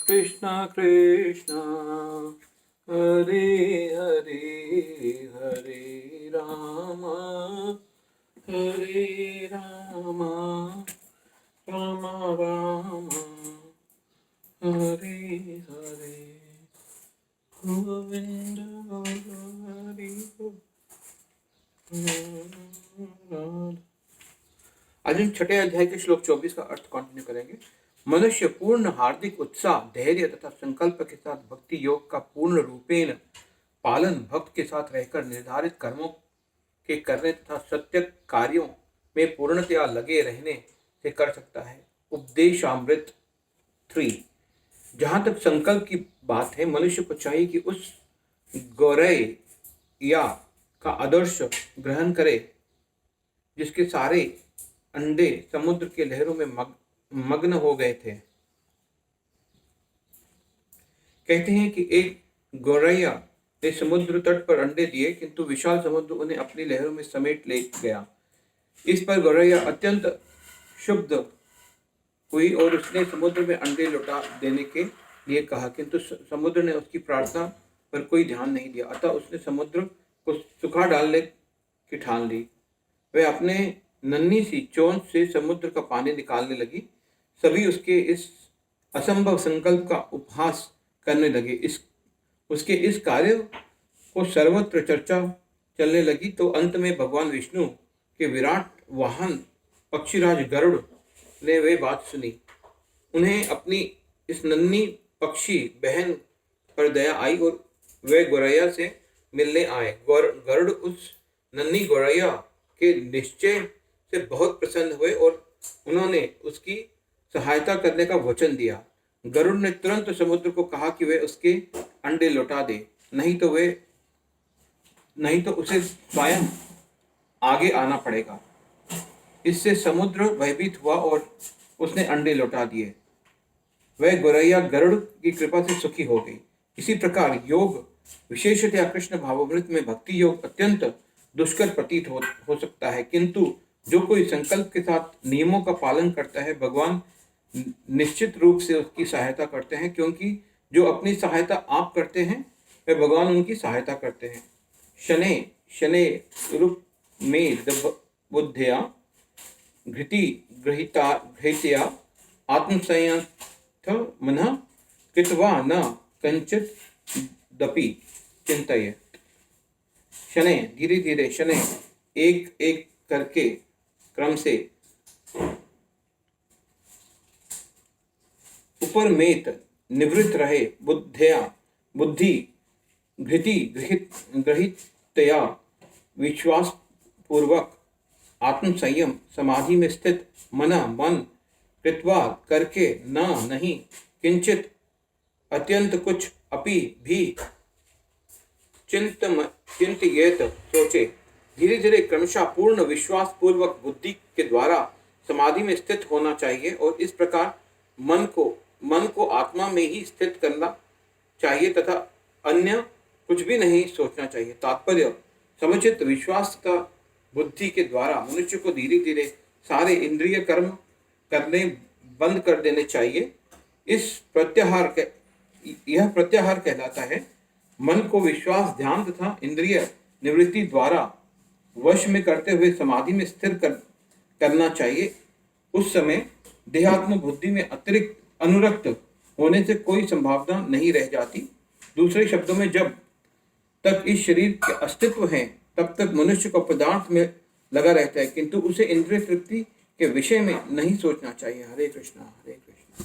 कृष्ण कृष्ण हरे हरे हरे राम राम राम हरे हरे गोविंद हरि गोविंद। आज हम छठे अध्याय के श्लोक 24 का अर्थ कंटिन्यू करेंगे। मनुष्य पूर्ण हार्दिक उत्साह, धैर्य तथा संकल्प के साथ भक्ति योग का पूर्ण रूपेण पालन भक्त के साथ रहकर निर्धारित कर्मों के करने तथा सत्य कार्यों में पूर्णतया लगे रहने से कर सकता है। उपदेशामृत 3। जहां तक संकल्प की बात है, मनुष्य को चाहिए कि उस गौरैया का आदर्श ग्रहण करे जिसके सारे अंडे समुद्र के लहरों में मग्न हो गए थे। कहते हैं कि एक गौरैया ने समुद्र तट पर अंडे दिए, किंतु विशाल समुद्र उन्हें अपनी लहरों में समेट ले गया। इस पर गौरैया अत्यंत क्षुब्ध हुई और उसने समुद्र में अंडे लौटा देने के लिए कहा, किंतु समुद्र ने उसकी प्रार्थना पर कोई ध्यान नहीं दिया। अतः उसने समुद्र को सुखा डालने की ठान ली। वह अपने नन्ही सी चोंच से समुद्र का पानी निकालने लगी। सभी उसके इस असंभव संकल्प का उपहास करने लगे। उसके इस कार्य को सर्वत्र चर्चा चलने लगी। तो अंत में भगवान विष्णु के विराट वाहन पक्षीराज गरुड़ ने वे बात सुनी। उन्हें अपनी इस नन्ही पक्षी बहन पर दया आई और वे गौरैया से मिलने आए। गरुड़ उस नन्ही गौरैया के निश्चय से बहुत प्रसन्न हुए और उन्होंने उसकी सहायता करने का वचन दिया। गरुड़ ने तुरंत समुद्र को कहा कि वह उसके अंडे लौटा दे, नहीं तो उसे स्वयं आगे आना पड़ेगा। इससे समुद्र भयभीत हुआ और उसने अंडे लौटा दिए। वह गौरैया गरुड़ की कृपा से सुखी हो गई। इसी प्रकार योग, विशेषतया कृष्ण भावामृत में भक्ति योग अत्यंत दुष्कर प्रतीत हो सकता है, किंतु जो कोई संकल्प के साथ नियमों का पालन करता है, भगवान निश्चित रूप से उसकी सहायता करते हैं, क्योंकि जो अपनी सहायता आप करते हैं वह भगवान उनकी सहायता करते हैं। शनै शनै रूप में बुद्धिया घृति घृतया आत्मसंयथ मनः कृत्वा न कंचित दपि चिंतयेत्। शनै धीरे धीरे, शनै एक एक करके क्रम से ऊपर मेत निवृत्त रहे। बुद्धि घृति ग्रहितया विश्वास पूर्वक आत्मसंयम समाधि में स्थित मन कृत्वा करके नहीं किंचित अत्यंत कुछ अपि भी चिंतयेत सोचे। धीरे धीरे क्रमशः पूर्ण विश्वास पूर्वक बुद्धि के द्वारा समाधि में स्थित होना चाहिए और इस प्रकार मन को आत्मा में ही स्थित करना चाहिए तथा अन्य कुछ भी नहीं सोचना चाहिए। तात्पर्य, समुचित विश्वास का बुद्धि के द्वारा मनुष्य को धीरे धीरे सारे इंद्रिय कर्म करने बंद कर देने चाहिए। यह प्रत्याहार कहलाता है। मन को विश्वास, ध्यान तथा इंद्रिय निवृत्ति द्वारा वश में करते हुए समाधि में स्थिर करना चाहिए। उस समय देहात्म बुद्धि में अतिरिक्त अनुरक्त होने से कोई संभावना नहीं रह जाती। दूसरे शब्दों में, जब तक इस शरीर के अस्तित्व है तब तक मनुष्य को पदार्थ में लगा रहता है, किंतु उसे इंद्रिय तृप्ति के विषय में नहीं सोचना चाहिए। हरे कृष्णा हरे कृष्णा।